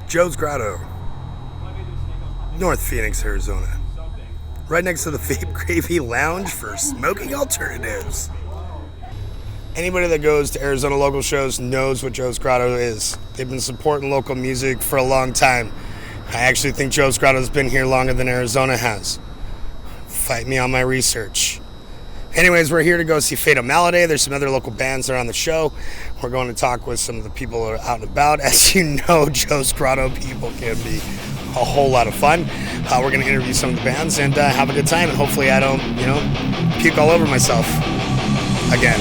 Joe's Grotto, North Phoenix, Arizona. Right next to the Vape Gravy Lounge for smoking alternatives. Anybody that goes to Arizona local shows knows what Joe's Grotto is. They've been supporting local music for a long time. I actually think Joe's Grotto's been here longer than Arizona has. Fight me on my research. Anyways, we're here to go see Fatal Malady. There's some other local bands that are on the show. We're going to talk with some of the people that are out and about. As you know, Joe's Grotto people can be a whole lot of fun. We're going to interview some of the bands and have a good time. And hopefully I don't, puke all over myself again.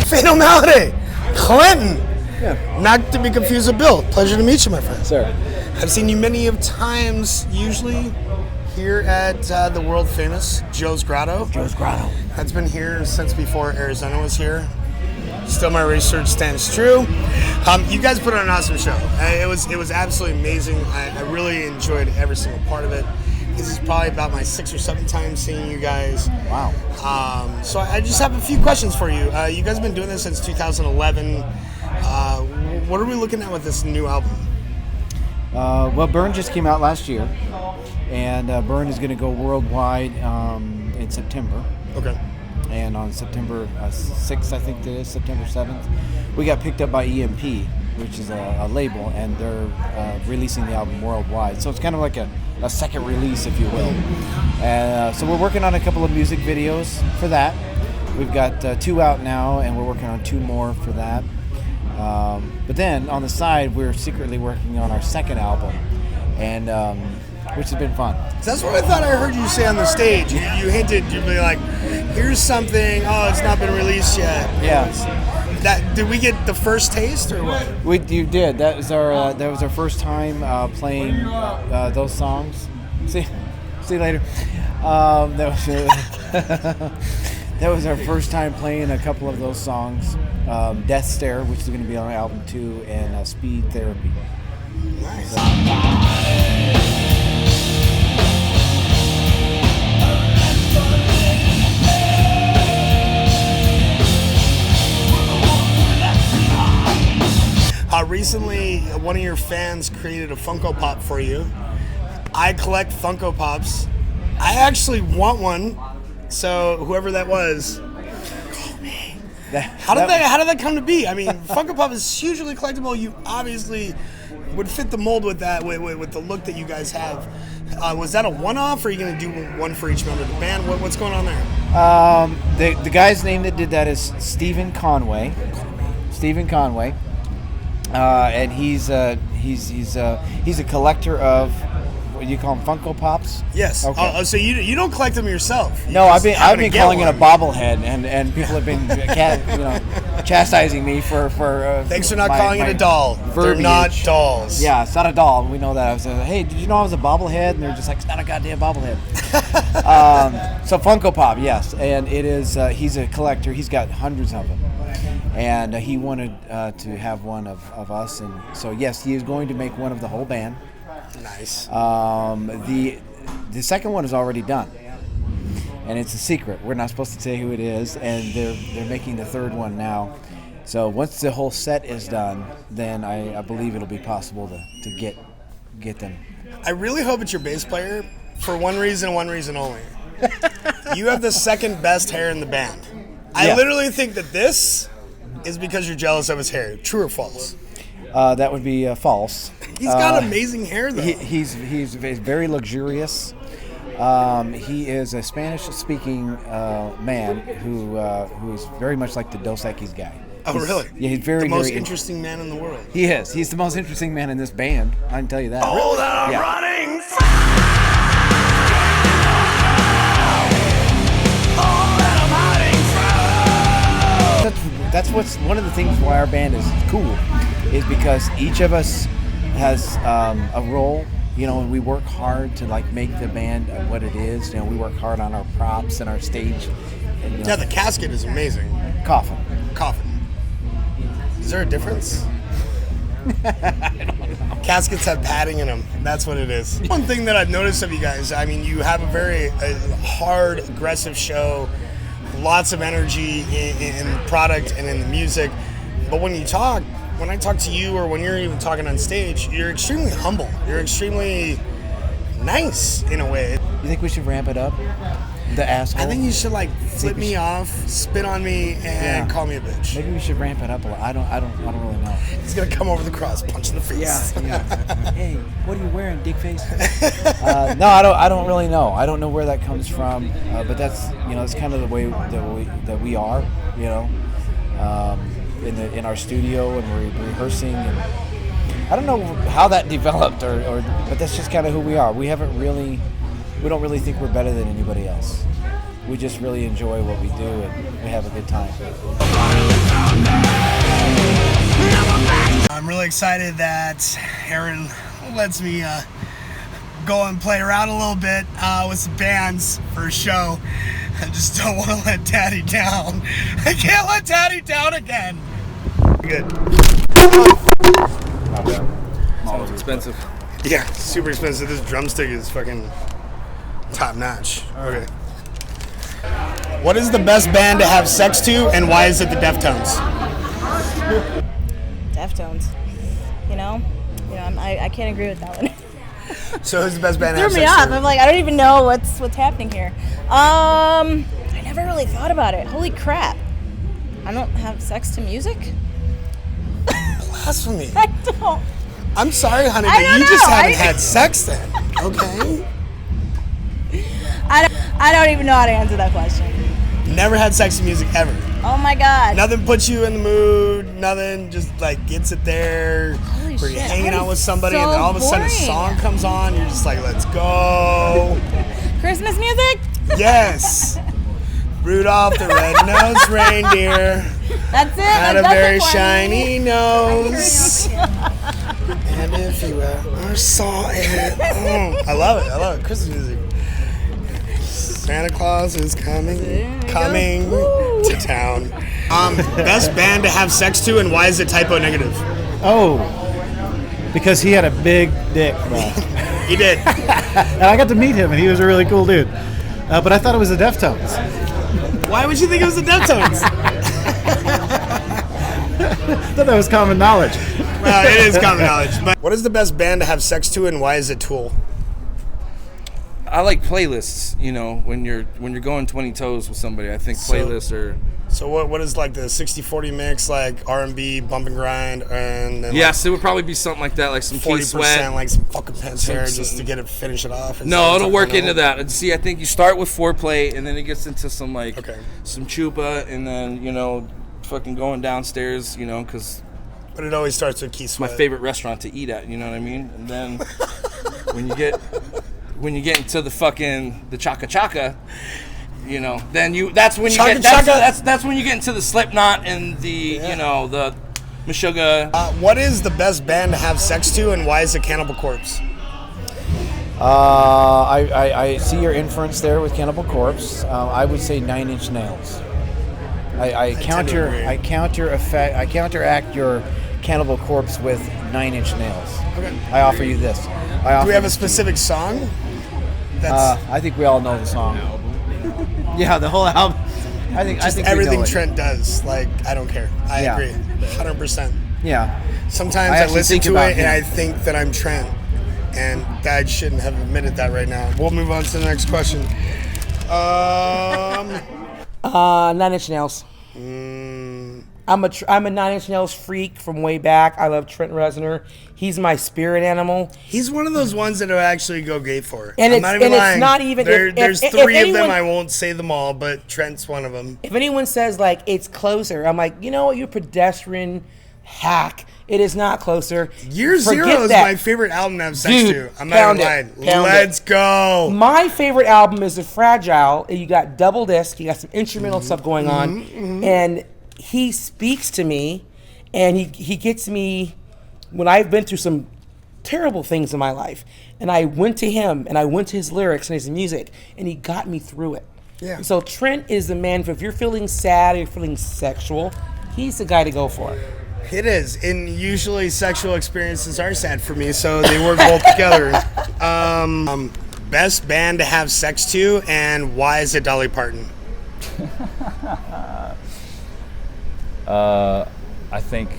Fatal Malady, Clinton. Yeah. Not to be confused with Bill. Pleasure to meet you, my friend. Sir. I've seen you many of times, usually here at the world famous Joe's Grotto. Joe's Grotto. That's been here since before Arizona was here. Still, my research stands true. You guys put on an awesome show. It was absolutely amazing. I really enjoyed every single part of it. This is probably about my 6th or 7th time seeing you guys. Wow. So I just have a few questions for you. You guys have been doing this since 2011. What are we looking at with this new album? Well, Burn just came out last year, and Burn is going to go worldwide in September. Okay. And on September 6th, I think it is, September 7th, we got picked up by EMP, which is a label, and they're releasing the album worldwide. So it's kind of like a second release, if you will. So we're working on a couple of music videos for that. We've got 2 out now, and we're working on 2 more for that. But then on the side, we're secretly working on our second album, and which has been fun. That's what I thought I heard you say on the stage. You hinted, you'd be like, here's something, it's not been released yet. Yeah. Did we get the first taste or what? You did. That was our first time playing those songs. See you later. That was our first time playing a couple of those songs. Death Stare, which is going to be on album 2, and Speed Therapy. Nice. Recently, one of your fans created a Funko Pop for you. I collect Funko Pops. I actually want one. So whoever that was, call me. How did that come to be? I mean, Funko Pop is hugely collectible. You obviously would fit the mold with that, with the look that you guys have. Was that a one-off, or are you going to do one for each member of the band? What's going on there? The guy's name that did that is Stephen Conway. And he's a collector of, what do you call them, Funko Pops? Yes. Okay. So you don't collect them yourself? No, I've been calling it a bobblehead, and people have been chastising me for. Thanks for not calling it a doll. Verbiage. They're not dolls. Yeah, it's not a doll. We know that. I was like, hey, did you know I was a bobblehead? And they're just like, it's not a goddamn bobblehead. So Funko Pop, yes, and it is. He's a collector. He's got hundreds of them. And he wanted to have one of us, and so yes, he is going to make one of the whole band. Nice. The second one is already done, and it's a secret. We're not supposed to say who it is, and they're making the third one now. So once the whole set is done, then I believe it'll be possible to get them. I really hope it's your bass player for one reason only. You have the second best hair in the band. I literally think that this is because you're jealous of his hair. True or false? That would be false. He's got amazing hair, though. He's very luxurious. He is a Spanish-speaking man who is very much like the Dos Equis guy. Oh, really? Yeah, he's the most interesting man in the world. He is. He's the most interesting man in this band. I can tell you that. Oh, really? Running. That's what's one of the things why our band is cool, is because each of us has a role, and we work hard to make the band what it is. We work hard on our props and our stage. And, the casket is amazing. Coffin. Is there a difference? Caskets have padding in them. That's what it is. One thing that I've noticed of you guys, I mean, you have a very hard, aggressive show, lots of energy in the product and in the music. But when I talk to you or when you're even talking on stage, you're extremely humble. You're extremely nice in a way. You think we should ramp it up? The asshole? I think you should flip me off, spit on me, and call me a bitch. Maybe we should ramp it up a lot. I don't really know. He's gonna come over the cross, punch in the face. Yeah. Hey, what are you wearing, dick face? No, I don't really know. I don't know where that comes from. But that's it's kind of the way that we are. In our studio, and we're rehearsing, and I don't know how that developed, but that's just kind of who we are. We don't really think we're better than anybody else. We just really enjoy what we do, and we have a good time. I'm really excited that Aaron lets me go and play around a little bit with some bands for a show. I just don't want to let Daddy down. I can't let Daddy down again. Good. Sounds expensive. Yeah, super expensive. This drumstick is fucking top notch. Okay. What is the best band to have sex to, and why is it the Deftones? Deftones. I can't agree with that one. So who's the best band to have Threw me sex off. to? I'm like, I don't even know what's happening here. I never really thought about it. Holy crap. I don't have sex to music? Blasphemy. I don't. I'm sorry, honey, I but don't you just know. haven't had sex then. Okay. I don't even know how to answer that question. Never had sex to music ever. Oh my god. Nothing puts you in the mood. Nothing just gets it there. Holy Where you're shit, hanging that out is with somebody, so and then all of a sudden a boring. song comes on. You're just like, let's go. Christmas music? Yes. Rudolph the red-nosed reindeer That's it. had a That does it very for me. shiny nose. And if you ever saw it. I love it. Christmas music. Santa Claus is coming to town. Best band to have sex to, and why is it typo negative? Oh, because he had a big dick, bro. He did. And I got to meet him, and he was a really cool dude. But I thought it was the Deftones. Why would you think it was the Deftones? I thought that was common knowledge. Well, it is common knowledge. But what is the best band to have sex to, and why is it Tool? I like playlists. When you're going 20 toes with somebody, I think playlists are. So what is the 60-40 mix, R&B, bump and grind, and then Yes, it would probably be something like that, like some Keith 40%, Sweat. some fucking Pantera just to get it, finish it off? No, it'll work into that. And see, I think you start with foreplay, and then it gets into some some chupa, and then fucking going downstairs, because. But it always starts with Keith Sweat. My favorite restaurant to eat at, you know what I mean? And then when you get into the chaka chaka, then that's when you Chaka get chaka. that's when you get into the Slipknot and the the Meshuggah. What is the best band to have sex to, and why is it Cannibal Corpse? I see your inference there with Cannibal Corpse. I would say 9 Inch Nails. I tend to agree. I counteract your Cannibal Corpse with 9 Inch Nails. Okay. I offer you this. Do we have a specific song? I think we all know the song. Yeah, the whole album. I think Everything we know it. Trent does. I don't care. I Yeah. agree. 100%. Yeah. Sometimes I I actually listen think to about it and him. I think that I'm Trent. And I shouldn't have admitted that right now. We'll move on to the next question. 9 Inch Nails. I'm a 9 Inch Nails freak from way back. I love Trent Reznor. He's my spirit animal. He's one of those ones that I actually go gay for. And I'm it's- not even and it's lying. not even- There's if three of them. anyone- I won't say them all, but Trent's one of them. If anyone says it's closer, I'm like, you know what, you pedestrian hack. It is not closer. Year Forget Zero is that. my favorite album to have sex Dude, to. I'm not pound even it. lying. Pound Let's it. go. My favorite album is The Fragile. You got double disc. You got some instrumental stuff going on, and he speaks to me, and he gets me when I've been through some terrible things in my life, and I went to him and I went to his lyrics and his music, and he got me through it. Yeah. So Trent is the man for if you're feeling sad or you're feeling sexual, he's the guy to go for. It is, and usually sexual experiences are sad for me, so they work both together. Best band to have sex to, and why is it Dolly Parton? I think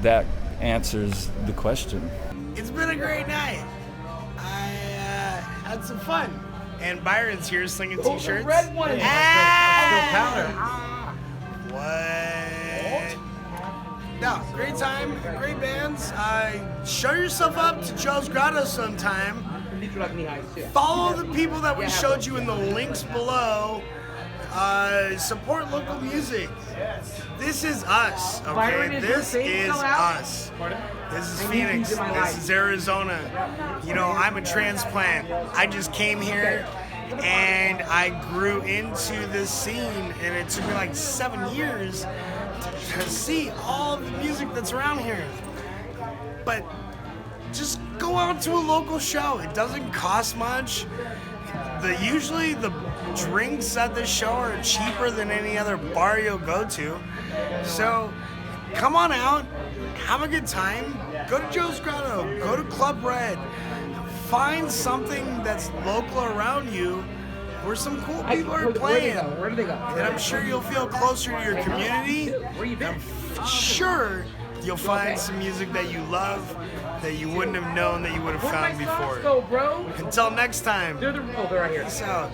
that answers the question. It's been a great night. I had some fun. And Byron's here slinging t-shirts. The red one. What? No, great time, great bands. Show yourself up to Joe's Grotto sometime. These are like knee highs too. Follow the people that we showed you in the links below. Support local music. This is us, okay? Byron, is your This face is still out? us. This is I need Phoenix. these in my This life. is Arizona. You know, I'm a transplant. I just came here and I grew into this scene, and it took me like 7 years to see all of the music that's around here. But just go out to a local show. It doesn't cost much. Usually the drinks at this show are cheaper than any other bar you'll go to. So come on out, have a good time. Go to Joe's Grotto, go to Club Red. Find something that's local around you where some cool people are playing. Where do they go? And I'm sure you'll feel closer to your community. Where you been? I'm sure you'll find some music that you love that you wouldn't have known that you would have found before. Go, bro. Until next time, They're right here. peace out.